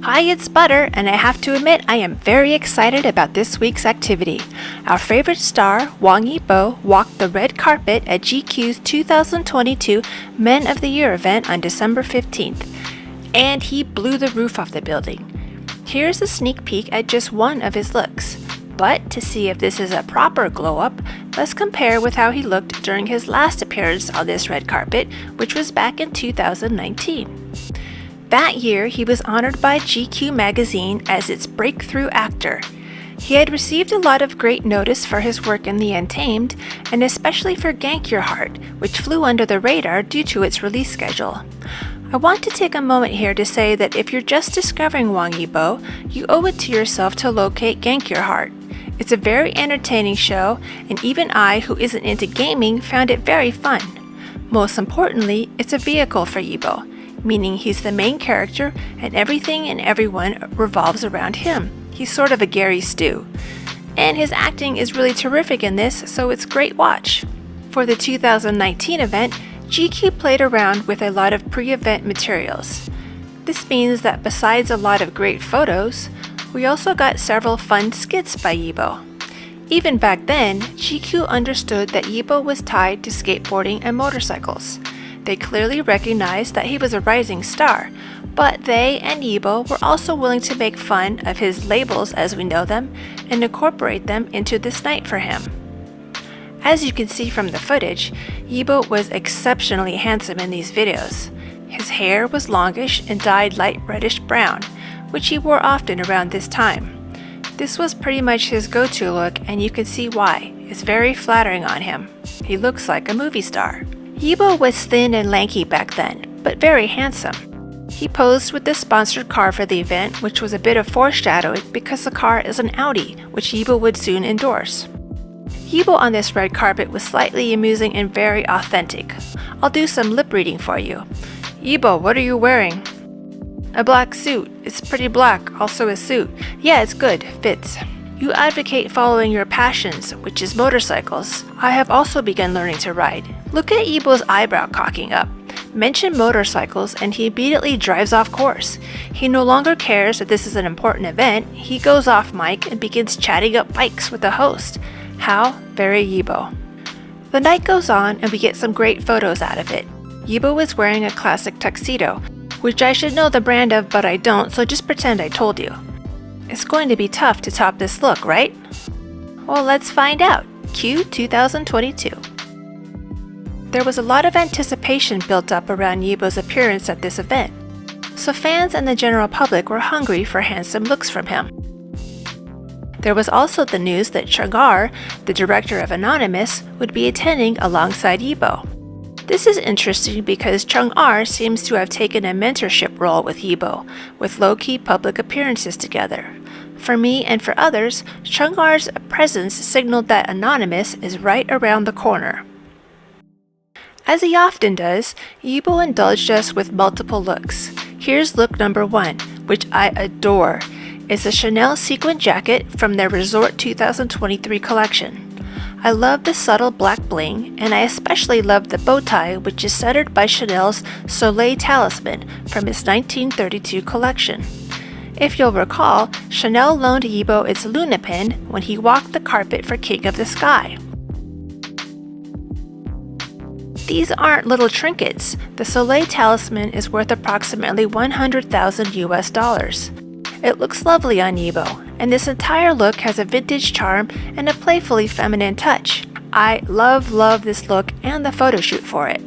Hi, it's Butter, and I have to admit I am very excited about this week's activity. Our favorite star, Wang Yibo, walked the red carpet at GQ's 2022 Men of the Year event on December 15th, and he blew the roof off the building. Here's a sneak peek at just one of his looks. But to see if this is a proper glow-up, let's compare with how he looked during his last appearance on this red carpet, which was back in 2019. That year, he was honored by GQ magazine as its breakthrough actor. He had received a lot of great notice for his work in The Untamed, and especially for Gank Your Heart, which flew under the radar due to its release schedule. I want to take a moment here to say that if you're just discovering Wang Yibo, you owe it to yourself to locate Gank Your Heart. It's a very entertaining show, and even I, who isn't into gaming, found it very fun. Most importantly, it's a vehicle for Yibo, meaning he's the main character and everything and everyone revolves around him. He's sort of a Gary Stu. And his acting is really terrific in this, so it's great watch. For the 2019 event, GQ played around with a lot of pre-event materials. This means that besides a lot of great photos, we also got several fun skits by Yibo. Even back then, GQ understood that Yibo was tied to skateboarding and motorcycles. They clearly recognized that he was a rising star, but they and Yibo were also willing to make fun of his labels as we know them and incorporate them into this night for him. As you can see from the footage, Yibo was exceptionally handsome in these videos. His hair was longish and dyed light reddish brown, which he wore often around this time. This was pretty much his go-to look, and you can see why. It's very flattering on him. He looks like a movie star. Yibo was thin and lanky back then, but very handsome. He posed with the sponsored car for the event, which was a bit of foreshadowing because the car is an Audi, which Yibo would soon endorse. Yibo on this red carpet was slightly amusing and very authentic. I'll do some lip reading for you. Yibo, what are you wearing? A black suit. It's pretty black, also a suit. Yeah, it's good, fits. You advocate following your passions, which is motorcycles. I have also begun learning to ride. Look at Yibo's eyebrow cocking up. Mention motorcycles and he immediately drives off course. He no longer cares that this is an important event. He goes off mic and begins chatting up bikes with the host. How very Yibo. The night goes on and we get some great photos out of it. Yibo is wearing a classic tuxedo, which I should know the brand of, but I don't, so just pretend I told you. It's going to be tough to top this look, right? Well, let's find out. Q 2022. There was a lot of anticipation built up around Yibo's appearance at this event, so fans and the general public were hungry for handsome looks from him. There was also the news that Chang'ar, the director of Anonymous, would be attending alongside Yibo. This is interesting because Chang'ar seems to have taken a mentorship role with Yibo, with low-key public appearances together. For me and for others, Chang'ar's presence signaled that Anonymous is right around the corner. As he often does, Yibo indulged us with multiple looks. Here's look number 1, which I adore. It's a Chanel sequin jacket from their Resort 2023 collection. I love the subtle black bling, and I especially love the bow tie, which is centered by Chanel's Soleil talisman from its 1932 collection. If you'll recall, Chanel loaned Yibo its Luna pin when he walked the carpet for King of the Sky. These aren't little trinkets. The Soleil talisman is worth approximately $100,000 US. It looks lovely on Yibo, and this entire look has a vintage charm and a playfully feminine touch. I love this look and the photo shoot for it.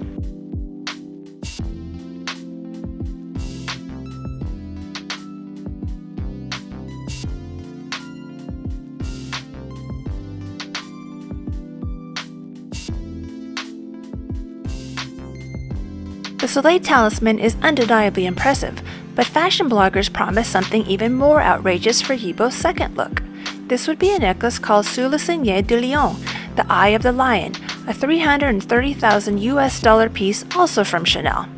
The Soleil talisman is undeniably impressive, but fashion bloggers promise something even more outrageous for Yibo's second look. This would be a necklace called Sous le Signe du Lion, the Eye of the Lion, a $330,000 US piece also from Chanel.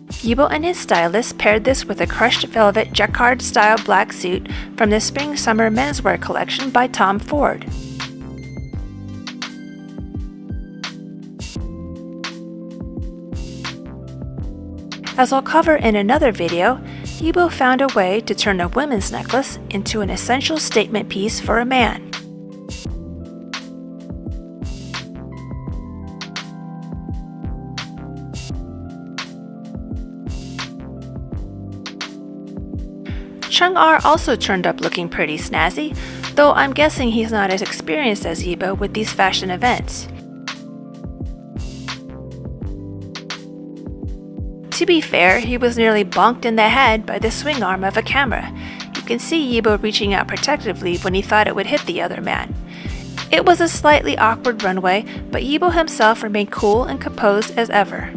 Yibo and his stylist paired this with a crushed velvet jacquard-style black suit from the Spring-Summer menswear collection by Tom Ford. As I'll cover in another video, Yibo found a way to turn a women's necklace into an essential statement piece for a man. Chang'er also turned up looking pretty snazzy, though I'm guessing he's not as experienced as Yibo with these fashion events. To be fair, he was nearly bonked in the head by the swing arm of a camera. You can see Yibo reaching out protectively when he thought it would hit the other man. It was a slightly awkward runway, but Yibo himself remained cool and composed as ever.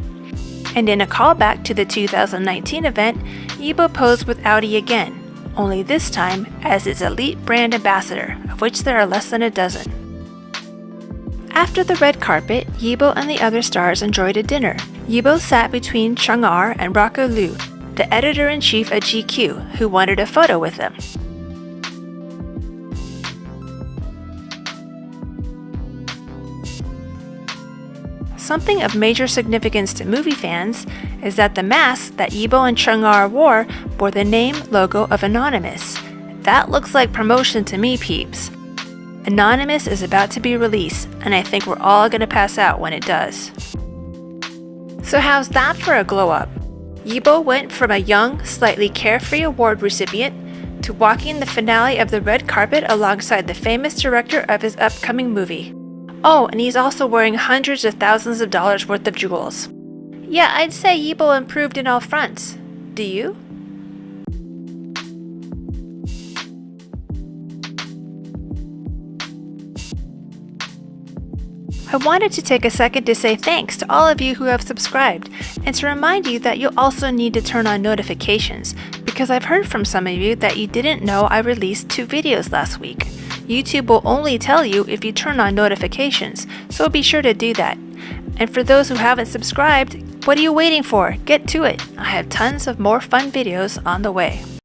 And in a callback to the 2019 event, Yibo posed with Audi again, only this time as its elite brand ambassador, of which there are less than a dozen. After the red carpet, Yibo and the other stars enjoyed a dinner. Yibo sat between Chang'er and Rocco Liu, the editor-in-chief at GQ, who wanted a photo with them. Something of major significance to movie fans is that the mask that Yibo and Chang'er wore bore the name logo of Anonymous. That looks like promotion to me, peeps. Anonymous is about to be released, and I think we're all gonna pass out when it does. So how's that for a glow up? Yibo went from a young, slightly carefree award recipient to walking the finale of the red carpet alongside the famous director of his upcoming movie. Oh, and he's also wearing hundreds of thousands of dollars worth of jewels. Yeah, I'd say Yibo improved in all fronts. Do you? I wanted to take a second to say thanks to all of you who have subscribed, and to remind you that you'll also need to turn on notifications, because I've heard from some of you that you didn't know I released 2 videos last week. YouTube will only tell you if you turn on notifications, so be sure to do that. And for those who haven't subscribed, what are you waiting for? Get to it! I have tons of more fun videos on the way.